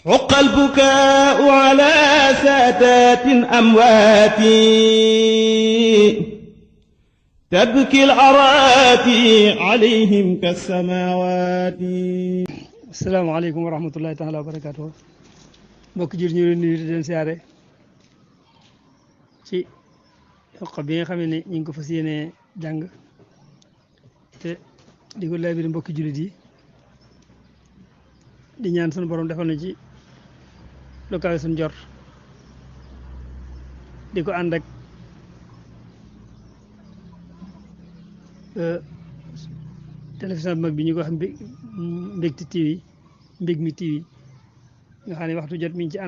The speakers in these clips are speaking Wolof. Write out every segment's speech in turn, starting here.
حق البكاء على سادات أموات تبكي الأراتي عليهم كالسماوات. asalaamaaleykum wa rahmatullahi taala wa barakaatu. mbokk jur ñu leen nuyu di leen siyaare ci xoq bi nga xam ne ñu ngi ko fas yéenee jàng te di ko laabire mbokki jullit yi di ñaan sunu borom defal na ci lu kawe suñu jort di ko ànd ak télévision bi mag bi ñu ko wax Mbégte TV Mbégmi TV nga xam ne waxtu jot mi ngi ci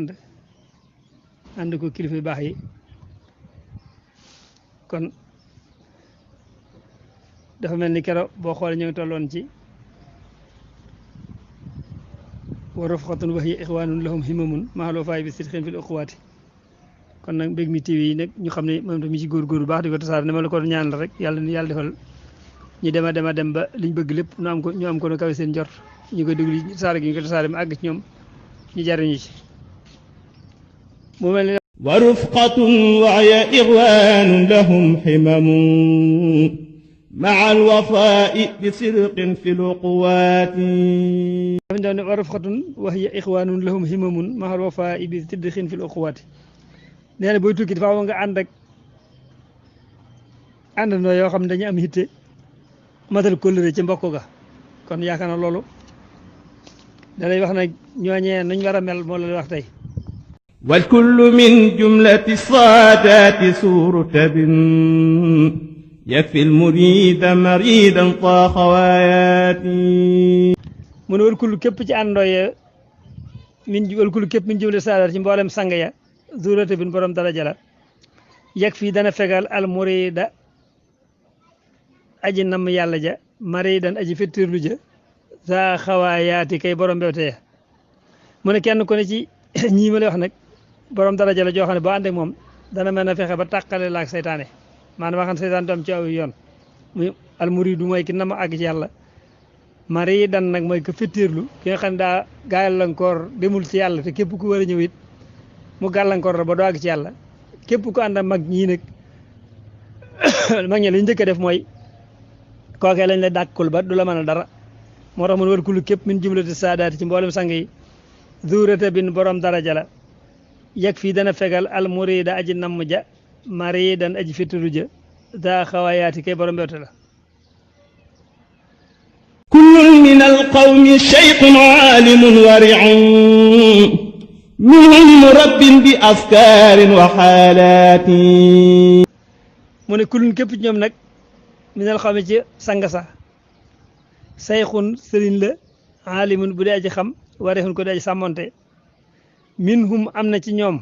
ànd ko kilifa yu baax yi kon dafa mel ni keroog boo xoolee ñu ngi tolloon ci wa rafqatun wa hiya ixwaanun lahum himamun mahal wafaay bi sidqin fil uquwaati kon nag Mbégmi TV yi nag ñu xam ne moom tamit mi ci góorgóorlu baax di ko tasaare ne ma la ko ñaan la rek yàlla defal ñu dem ba liñ bëgg lépp ñu am ko nu kawe seen jort ñu koy déglu tasaare gi ñu ko tasaare mu àgg ci ñoom ñu jariñu ci mu mel ni wa rufqatun wa hiya ixwaanun lahum himamun ma'a al-wafaa'i bi sidqin fil uquwaati. wa rufqatun wa hiya ixwaanun lahum himamun ma'a al-wafaa'i bi sidqin fil uquwaati nee na booy tukki dafa nga àndandoo yoo xam ne dañu am hitte matal kóllëre ci mbokk ga kon yaakaar na loolu da lay wax nag ñooñee nuñ war a mel moo la wax tey. wal kullu min jumlati saadaati suuratin yakfi al-muriida mariidan taaxa waayaati. mu ne wal kullu képp ci àndandoo ya wal kullu képp min jumlati saadaat ci mboolem sang ya suuratin borom daraja la yakfi dana fegal al-muriida aji nam yàlla ja maridan aji fettirlu ja saa xawaayaati kay borom mbewte ya mu ne kenn ku ne ci ñii ma lay wax nag borom daraja la joo xam ne boo ànd ak moom dana mën a fexe ba tàqale la ak seytaane maanaam waxan seytaan du am ci aw yoon muy almuridu mooy ki nam àgg ci yàlla maridan nag mooy ko fettirlu ki nga xam ne daa gàllankoor demul ci yàlla te képp ku war a ñëw it mu gàllankoor la ba doo àgg ci yàlla képp ku ànd ak mag ñii nag mag ñi li ñu njëkk a def mooy kookee lañ la dàkkul ba du la mën a dara moo tax mun war kulu képp min jumlati saadaati ci mboolem sang yi zuurata bin borom daraja la yeg fii dana fegal al murida aji namm ja maridan aji fittiru ja daa xawaayaati kay borom mbewte la. kullun min alqawmi shaykhun aalimun wari'un minhum murabbin bi afkaarin wa xaalaati. mu ne kullun képp ci ñoom nag minal xam ci sang sa sayxun sëriñ la aalimun bu dee aji xam warexun ko dee aji sàmmonte minhum am na ci ñoom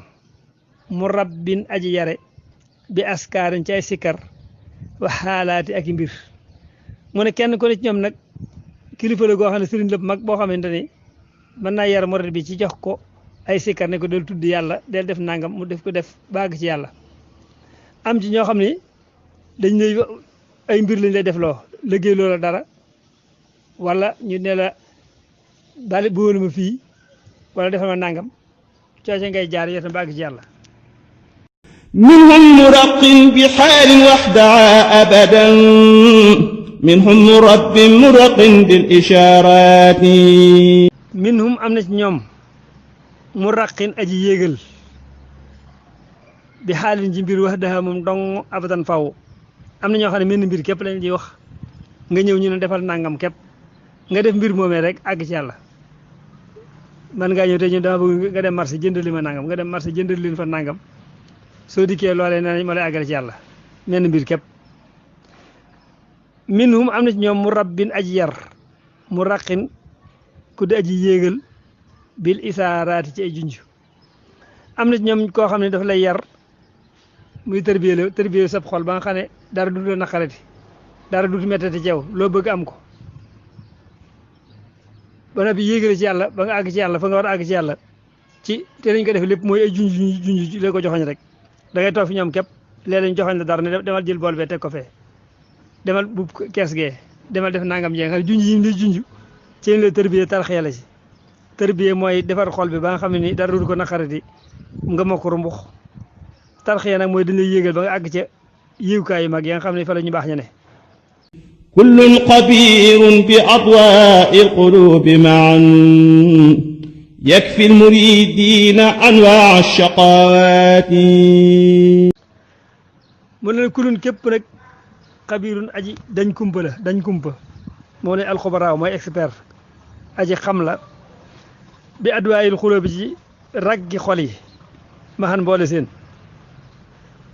murabbin aji yare bi askaarin ci ay sikkar wa xaalaati ak i mbir mu ne kenn ko ne ci ñoom nag kilifa la goo xam ne sëriñ la mag boo xamante ni mën naa yar murid bi ci jox ko ay sikkar ne ko del tudd yàlla del def nangam mu def ko def baag ci yàlla am ci ñoo xam ne dañ lay ay mbir lañ lay def loo liggéey loola dara wala ñu ne la bale boolu ma fii wala defal ma nangam cooce ngay jaar yow tam bàgg ci yàlla. minhum muraqin bi xaalin waxdaa abadan minhum muraqin bil ishaaraati. minhum am na ci ñoom muraqin aji yéegal bi xaalin ci mbir waxdaa moom dong abadan faw am na ñoo xam ne mel ni mbir képp lañ di wax nga ñëw ñu ne defal nangam képp nga def mbir moomee rek àgg ci yàlla man ngaa ñëw te ñu dama bëgg nga dem marché jëndali ma nangam nga dem marché jëndali leen fa nangam soo dikkee loolee nee nañ ma lay àggale ci yàlla mel ni mbir képp. minhum am na ci ñoom mu rabbin aji yar mu raqin ku di aji yéegal bil isaaraati ci ay junj am na ci ñoom koo xam ne daf lay yar muy tërbiyee sab xol ba nga xam ne dara du la naqarati dara du mettati ci yow loo bëgg am ko ba noppi yéegale ci yàlla ba nga àgg ci yàlla fa nga war a àgg ci yàlla ci te lañ ko def lépp mooy ay junj la ko joxoñ rek da ngay toog fi ñoom képp léeg-léeg ñu joxoñ la dara ne demal jël bool bee teg ko fee demal bu kees gee demal def nangam jee nga xam ne junj yi ñu lay junj ci la tërbiyee tarxee la ci tërbiye mooy defar xol bi ba nga xam ne ni dara du ko naqarati nga mokk rumbux tarxiya nag mooy dañ lay yéegal ba nga àgg ca yéewukaay yu mag yi nga xam ne fa la ñu baax ña ne kullun xabirun bi adwaa'i alqulubi maan yakfi almuridina anwaa alshaqawaati mu ne kulun képp nag xabirun aji dañ kumpa la dañ kumpa moo ne alxubaraaw mooy expert aji xam la bi adwaayil xuloo bi ci raggi xol yi ma xan boole seen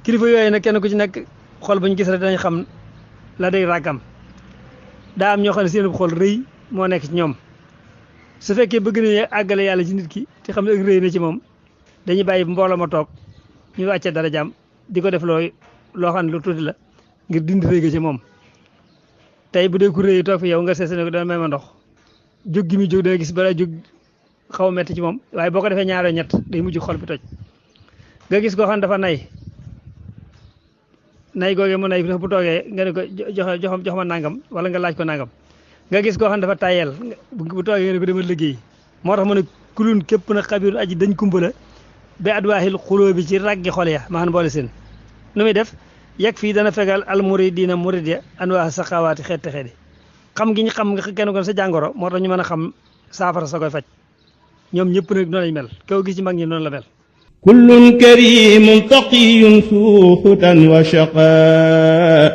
kilifa yooyu nag kenn ku ci nekk xol bu ñu gis rek dañ xam la day raggam daa am ñoo xam ne seen xol rëy moo nekk ci ñoom su fekkee bëgg nañu àggale yàlla ci nit ki te xam ne ak rëy na ci moom dañuy bàyyi mbooloo ma toog ñu wàcce dara jaam di ko def loo xam ne lu tuuti la ngir dindi rëy ga ci moom tey bu dee ku rëy toog fi yow nga seese ne ko dana may ma ndox jóg gi muy jóg danga gis balaa jóg xaw a metti ci moom waaye boo ko defee ñaaroo ñett day mujj xol bi toj nga gis koo xam ne dafa nay googee mu nay bu toogee nga ne ko jox ma nangam wala nga laaj ko nangam nga gis koo xam ne dafa tayel bu toogee nga ne ko demal liggéey moo tax mu ne kulun képp na xabiru aji dañ kumpa la ba adwaahil xuloo bi ci raggi xol ya ma xam boole seen nu muy def yegg fii dana fegal al muridina murid ya anwaa saqawaati xeeti xeeti xam gi ñu xam nga kenn ko sa jàngoro moo tax ñu mën a xam saafara sa koy faj ñoom ñëpp nag noonu lañ mel kaw gis ci mag ñi noonu la mel kullun karimun taqiyun suu hudan wa shaqaa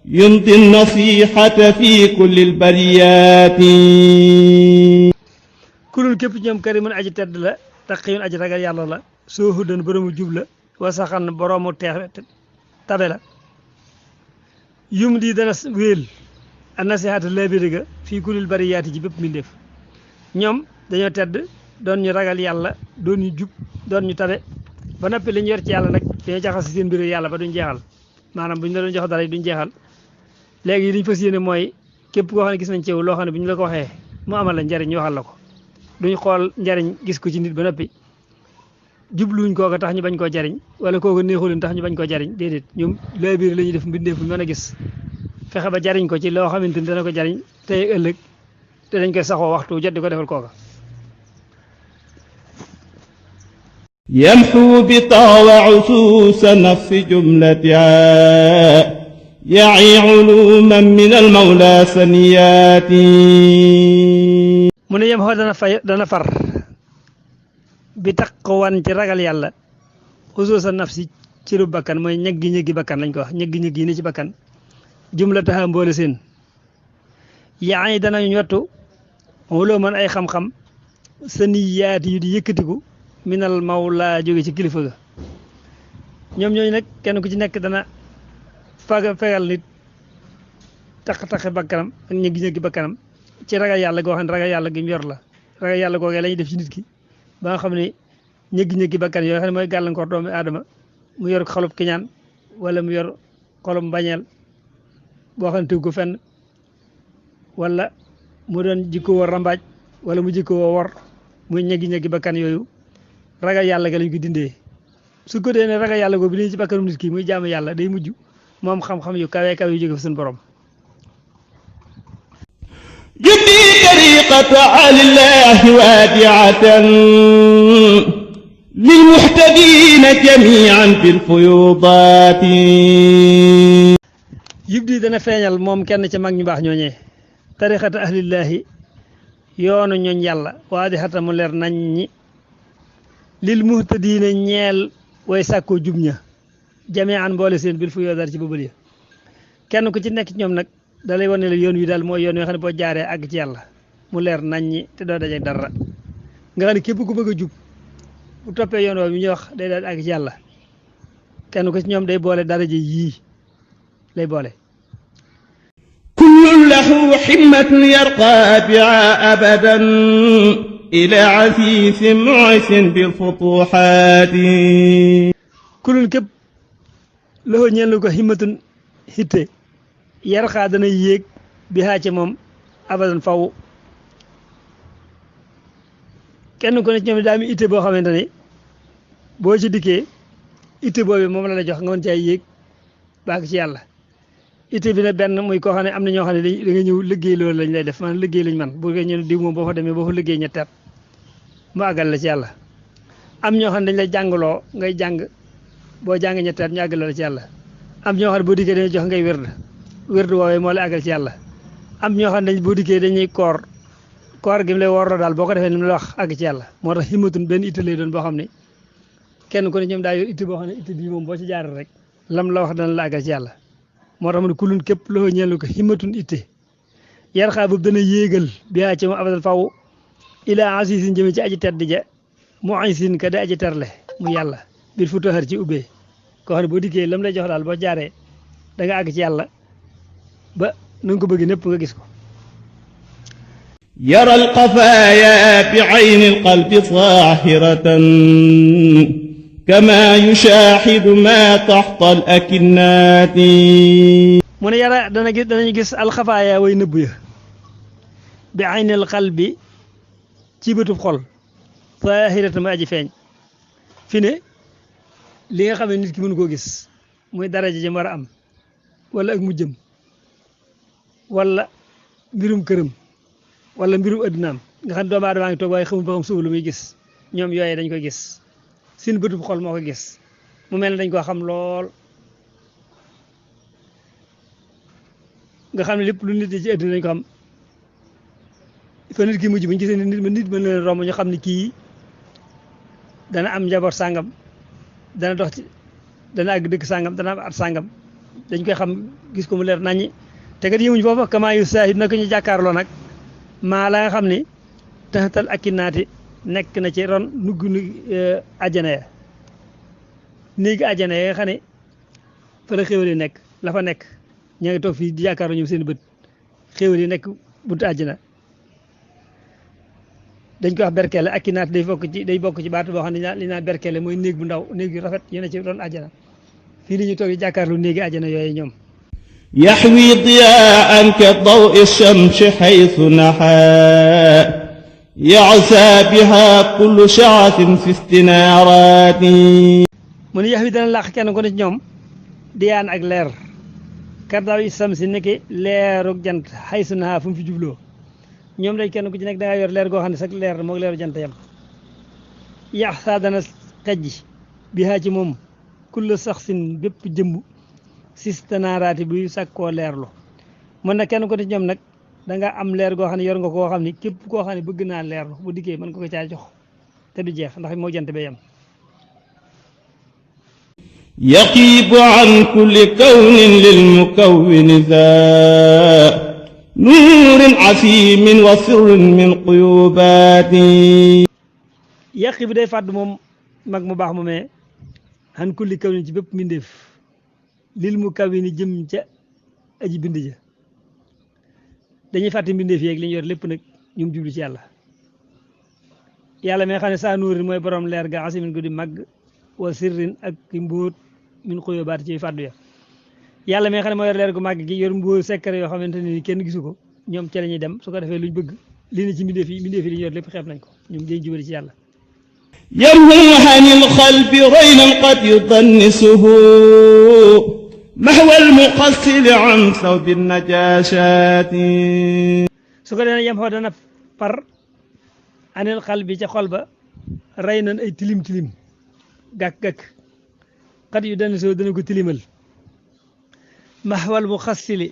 yumti nasihata fi kulli lbariyaati kullun képp ci ñoom karimun aji tedd la taqiyun aji ragal yàlla la suu hudan boroomu jub la wa saxan boroomu teex tabe la yum di dana wéel a nasihata labiri ga fii kulil bariyaati ji bépp mbindéef ñoom dañoo tedd doon ñu ragal yàlla doon ñu jub doon ñu tabe ba noppi li ñu yor ci yàlla nag dañoo jaxase seen mbir yàlla ba duñ jeexal maanaam bu ñu la doon jox dara duñ jeexal léegi liñ fas yéene mooy képp koo xam ne gis nañ ci yow loo xam ne bu ñu la ko waxee mu amal la njariñ ñu waxal la ko duñ xool njariñ gis ko ci nit ba noppi jubluñ kooka tax ñu bañ koo jariñ wala kooka neexuleen tax ñu bañ koo jariñ déedéet ñoom laa biir la ñuy def mbindeef bu mën a gis fexe ba jariñ ko ci loo xamante ni dana ko jariñ tey ëllëg te dañ koy saxoo waxtu jot di ko defal kooka yamxu bi tawa usuusa nafsi jumlatiha ya'i uluman min almawla saniyaati mu ne yem xoo dana far bi taqwan ci ragal yàlla usuusa nafsi ci ru bakkan mooy ñeggi bakkan lañ ko wax ñeggi yi ne ci bakkan jumlataha mboole seen yaa ngi danañ wattu wuloo man ay xam-xam saniyaati yu di yëkkatiku minal mawla jóge ci kilifa ga ñoom ñooñu nag kenn ku ci nekk dana fegal nit taq-taqi bakkanam ak ñeggi bakkanam ci ragal yàlla goo xam ne ragal yàlla gi mu yor la ragal yàlla googee la ñuy def ci nit ki ba nga xam ne ñeggi bakkan yooyu xam ne mooy gàllankoor doomu aadama mu yor xolub kiñaan wala mu yor xolub mbañeel boo xam ne tëgg ko fenn wala mu doon jikko woo rambaaj wala mu jikko woo wor muy ñeggi bakkan yooyu ragal yàlla ga lañ ko dindee su ko dee ne ragal yàlla go bi li ci bakkanum nit ki muy jaamu yàlla day mujj moom xam-xam yu kawe yu jóge fa suñu borom jubbi tariqata alillahi waadiatan lilmuhtadina jamian fi lfuyudaati yib di dana feeñal moom kenn ca mag ñu baax ñooñee tariqata ahlillahi yoonu ñooñ yàlla waadihata mu leer nañ ñi lil muhtadina ñeel way sàkkoo jub ña jamian boole seen bil fuyudaat ci bëbël ya kenn ku ci nekk ci ñoom nag da lay wane la yoon wi daal mooy yoon yoo xam ne boo jaaree àgg ci yàlla mu leer nañ ñi te doo daje dara nga xam ne képp ku bëgg a jub bu toppee yoon woo mi ñuy wax day daal àgg ci yàlla kenn ku ci ñoom day boole daraja yii lay boole kullun lahu himmatun yarqa biha abadan ila asiisin mu'isin bil futuhaati kullun képp lahu ñeen lu ko himmatun hitte yarxaa dana yéeg bi xaace moom abadan faw kenn ku ne ci ñoom daa mi itte boo xamante ne boo ci dikkee itte boobu moom la jox nga mën caa yéeg baag ci yàlla itte bi ne benn muy koo xam ne am na ñoo xam ne da nga ñëw liggéey loolu lañ lay def maanaam liggéey lañ man bu nga ñëw diw moom boo fa demee boo fa liggéey ñetti at mu àggal la ci yàlla am ñoo xam ne dañ lay jàngaloo ngay jàng boo jàng ñetti at ñu àggal la ci yàlla am ñoo xam ne boo dikkee dañuy jox ngay wérd woowee moo lay àggal ci yàlla am ñoo xam ne boo dikkee dañuy koor gi mu lay woorloo daal boo ko defee ni mu la wax àgg ci yàlla moo tax himmatun benn itte lay doon boo xam ne kenn ku ne ñoom daa yor itte boo xam ne itte bii moom boo ci jaaral rek lam la wax dana la àggal ci yàlla moo tax mu ne kulun képp loo ñeelu ko himmatun itte yar xaa boobu dana yéegal biyaa ci moom abadan faw ilaa asisin jëme ci aji tedd ja mu aysin ka da aji terle mu yàlla biir fu taxar ci ubbee koo xam ne boo dikkee lam lay jox daal boo jaaree da nga àgg ci yàlla ba na nga ko bëgg népp nga gis ko يرى القفايا بعين القلب ظاهرة كما يشاهد ما تحت الأكنات mu ne yara danañu gis alxafaaya way nëbb ya bi aynil qalbi ci bëtub xol zaahiratan ma aji feeñ fi ne li nga xam ne nit ki mënu koo gis muy daraja jëm war a am wala ak mujjëm wala mbirum këram wala mbirum addinaam nga xam ne doomu aadama ngi toog waaye xamul ba xam suba lu muy gis ñoom yooyee dañ koy gis seen bëtub xol moo ko gis mu mel ne dañ koo xam lool nga xam ne lépp lu nit di ci addina dañ ko xam fa nit ki mujj bu ñu gisee nit mën leen romb ñu xam ne kii dana am njaboot sàngam dana dox ci dana àgg dëkk sàngam dana am at sàngam dañ koy xam gis ko mu leer naññi te kat yëmuñ foofa kamaa yu saahid na ko ñu jàkkaarloo nag maa la nga xam ni taxatal ak naati nekk na ci ron nugg àjjana ya néegi àjjana ya nga xam ne fa la xéwal yi nekk la fa nekk ña ngi toog fii di jàkkaarloo ñoom seen bët xéwal yi nekk buntu àjjana dañ ko wax berkele ak naat day bokk ci baatu boo xam ne li naan berkele mooy néeg bu ndaw néeg yu rafet yéen a ci ron àjjana fii li ñu toog di jàkkaarloo néegi àjjana yooyu ñoom يحوي ضياء كضوء الشمس حيث نحى يعسى بها كل شعث في استنارات mu ne yaxwi dana làq kenn ko ne ci ñoom diyaan ak leer kardaaw isam si nekki leerug jant xaysu naxaa fu mu fi jubloo ñoom dañ kenn ku ci nekk da nga yor leer goo xam ne sax leer moog leeru jant yam yax saa dana xejji bi haa ci moom kulla sax sin bépp jëmb sistanaaraati buy sàkkoo leerlu mën na kenn ko ci ñoom nag da nga am leer goo xam ne yor nga koo xam ne képp koo xam ne bëgg naa leerlu bu dikkee mën nga ko caa jox te du jeex ndax moo jant bee yam يقيب عن كل كون للمكون ذا نور عفيم وسر من قيوبات yàqi bi day fàdd moom mag mu baax mu mee xan kulli kaw ni ci bépp mbindeef lil mu kaw ni jëm ca aji bind ja dañuy fàtte mbindeef yeeg li ñu yor lépp nag ñum jublu ci yàlla yàlla mi nga xam ne saa nuurin mooy borom leer ga asimin gu di màgg wa sirrin ak mbóot min xuyóobaat ci fàddu ya yàlla mi nga xam ne mooy yor leer gu màgg gi yor mbóot secret yoo xamante ne ni kenn gisu ko ñoom ca la ñuy dem su ko defee luñ bëgg li ne ci mbindeef yi li ñu yor lépp xeeb nañ ko ñoom dañ jubali ci yàlla يرهو عن القلب رينا قد يطنسه محو المقصر عن ثوب النجاشات su ko defee yem xoo dana par anil xal bi ca xol ba rey nañ ay tilim gàkk-gàkk xat yu dana soo dana ko tilimal maxwal mu xasili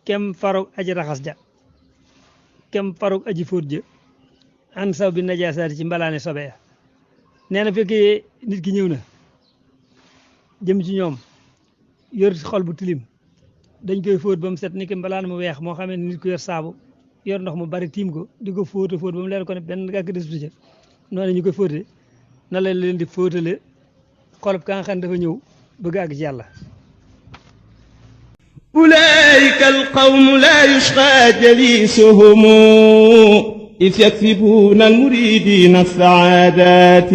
kem farog aji raxas ja kem farog aji fóot ja an saw bi najaasaati ci mbalaane sobe ya nee na fekkee nit ki ñëw na jëm ci ñoom yor xol bu tilim dañ koy fóot ba mu set ni ki mbalaan mu weex moo xamee ne nit ku yor saabu yor ndox mu bari tiim ko di ko fóota fóot ba mu leer ko ne benn gàkk desutu ca noonu ñu koy fóote na la leen di fóotale xolub ka nga xam ne dafa ñëw bëgg àgg ci yàlla أولئك القوم لا يشقى جليسهم إذ يكسبون المريدين السعادات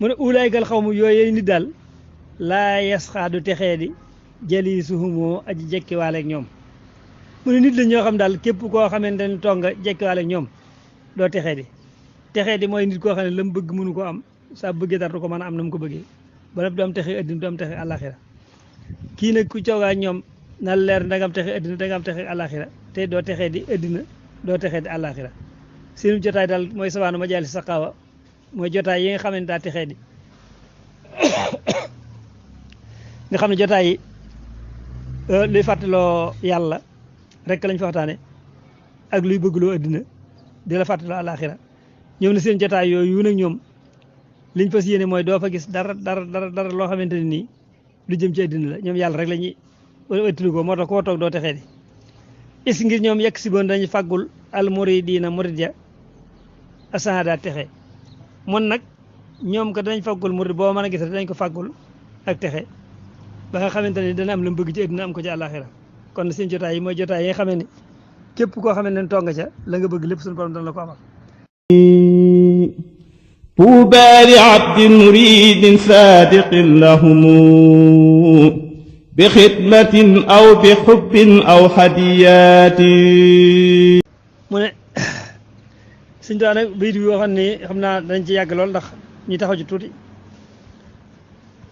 mu ne ulaykal xaw mu yooyu nit daal laa yasxaa du texee di jëli suhumoo aji jekkiwaale ak ñoom mu ne nit la ñoo xam daal képp koo xamante ne toog nga jekkiwaale ak ñoom doo texee di mooy nit koo xam ne la mu bëgg mënu ko am saa bëggee dara du ko mën a am na mu ko bëggee ba nag du am texee addina du am texee àllaaxira kii nag ku coogaa ñoom na leer da nga am texee addina da nga am texee àllaaxira te doo texee di addina doo texee di àllaaxira seenu jotaay daal mooy sawaanu majaalis saqaawa mooy jotaay yi nga xam ne daa texee di nga xam ne jotaay yi luy fàttaloo yàlla rek lañ fa waxtaane ak luy bëggloo addina di la fàttaloo àlaxira ñoom ne seen jotaay yooyu nag ñoom liñ fas yéene mooy doo fa gis dara loo xamante ne nii lu jëm ci addina la ñoom yàlla rek la ñuy ëttali ko moo tax koo toog doo texee di is ngir ñoom yegg si boon dañu fàggul al muridina murid ya asahada texe mon nag ñoom ko dañ fàggul murid boo mën a gis dañ ko fàggul ak texe ba nga xamante ne dana am la mu bëgg ci addina am ko ci àlaxira kon seen jotaay yi mooy jotaay yi nga xamee ne képp koo xamante ne toog nga ca la nga bëgg lépp suñu borom dana la ko amal طوبى لعبد مريد صادق لهم بخدمة أو بحب أو هديات mu ne suñ doon nag bayit bi waxoon ni xam naa dañ ci yàgg lool ndax ñu taxaw ci tuuti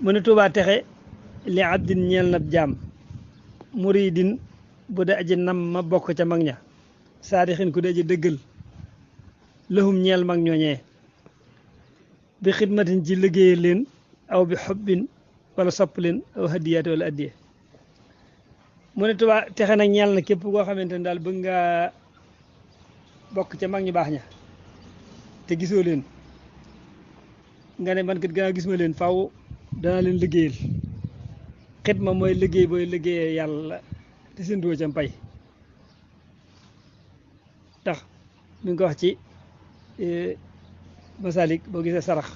mu ne Tuubaa texe li abdin ñeel na jaam muridin bu dee aji nam ma bokk ca mag ña saadixin ku dee aji dëggal lahum ñeel mag ñooñee bi xidmatin ci liggéeyal leen aw bi xobbin wala sopp leen aw hadiyaati wala addiye mu ne Tuubaa texe nag ñeel na képp koo xamante ne daal bëgg nga bokk ca mag ñu baax ña te gisoo leen nga ne man kat gannaaw gis ma leen faaw danaa leen liggéeyal xidma mooy liggéey booy liggéeyee yàlla te seen doo ca pay ndax mi ngi ko wax ci masalik boo gisee sarax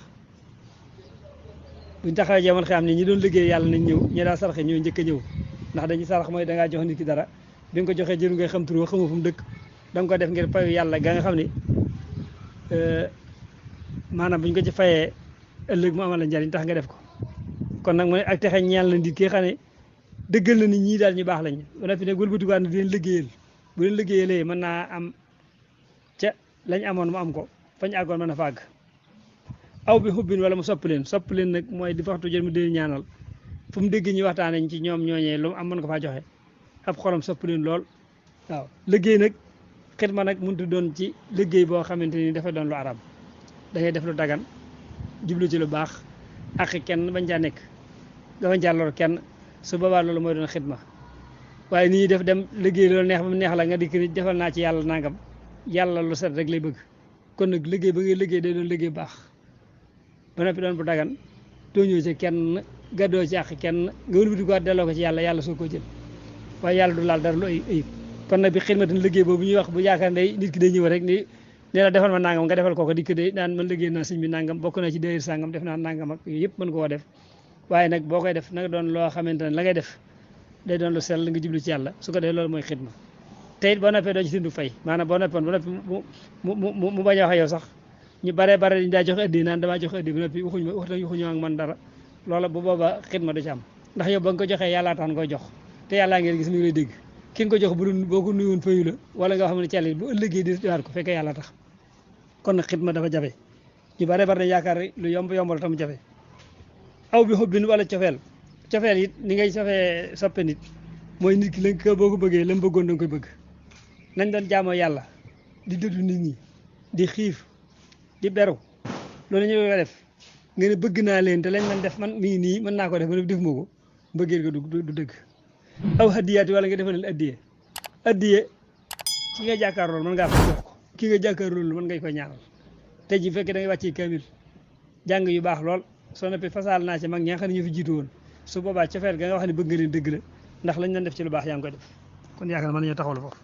buñ taxawee jamono xam ne ñi doon liggéey yàlla nañ ñëw ñi daa saraxe ñoo njëkk a ñëw ndax dañuy sarax mooy dangaa jox nit ki dara bi nga ko joxee jëru ngay xam tur wa xamoo fu mu dëkk da nga ko def ngir payu yàlla ga nga xam ne maanaam buñ ko ci fayee ëllëg mu amal la njariñ tax nga def ko kon nag mu ne ak texe ñeel na nit ki xam ne dëggal na nit ñii daal ñu baax lañ ba noppi nag wëlbatikuwaat na di leen liggéeyal bu leen liggéeyalee mën naa am ca lañ amoon mu am ko fañ àggoon mën a fàgg aw bi xubbin wala mu sopp leen nag mooy di waxtu jot mu dee ñaanal fu mu dégg ñi waxtaanañ ci ñoom ñooñee lu mu am mën ko faa joxe ab xolam sopp leen lool waaw liggéey nag xidma nag mënut a doon ci liggéey boo xamante ni dafa doon lu arab da ngay def lu dagan jublu ci lu baax ak kenn bañ caa nekk nga bañ caa lor kenn su boobaa loolu mooy doon xidma waaye ni ñuy def dem liggéey loolu neex ba mu neex la nga dikk ni defal naa ci yàlla nangam yàlla lu set rek lay bëgg kon nag liggéey ba ngay liggéey day doon liggéey baax ba noppi doon bu dagan tooñoo ci kenn gaddoo ci àq kenn nga wëlbati ko delloo ko ci yàlla soo ko jël waaye yàlla du laal dara lu ayib kon nag bi xidmatin liggéey boobu ñuy wax bu yaakaar ne nit ki day ñëw rek ni nee la defal ma nangam nga defal kooko dikk day naan man liggéey naa sëñ bi nangam bokk na ci déyër sangam def naa nangam ak yooyu yëpp mën koo def waaye nag boo koy def nag doon loo xamante ne la ngay def day doon lu sell nga jublu ci yàlla su ko defee loolu mooy xidma te it boo noppee doo ci sindu fay maanaam boo noppoon ba noppi mu bañ a wax ak yow sax ñu bare dañu daa joxe addi naan damaa joxe addi ba noppi waxuñu ak man dara loola bu booba xidma du ci am ndax yow ba nga ko joxee yàllaa tax nga koy jox te yàllaa ngeen gis mi ngi lay dégg ki nga ko jox bu dul boo ko nuyoon fayu la wala nga xam ne càll bu ëllëgee di waat ko fekkee yàlla tax kon nag xidma dafa jafe ñu bare dañ yaakaar lu yombal tam jafe aw bi xobbin wala cofeel it ni ngay soppe nit mooy nit ki la ko boo ko bëggee la mu bëggoon da nga koy bëgg nañ doon jaamoo yàlla di dëddu nit ñi di xiif di beru loolu ñu ko def nga ne bëgg naa leen te lañ man def man mii nii mën naa ko def ba def ma ko mbëggeel ga du dëgg aw hadiyaati wala nga defal leen addiye ki nga jàkkaar loolu mën ngaa fa jox ko ki nga jàkkaar loolu mën ngay koy ñaanal tey ji fekkee da ngay wàccee kamil jàng yu baax lool soo noppee fasaal naa ci mag ñi nga xam ne ñu fi jiitu woon su boobaa cofeel ga nga wax ne bëgg nga leen dëgg la ndax lañ doon def ci lu baax yaa ngi koy def kon yaakaar mën nañoo taxawal foofu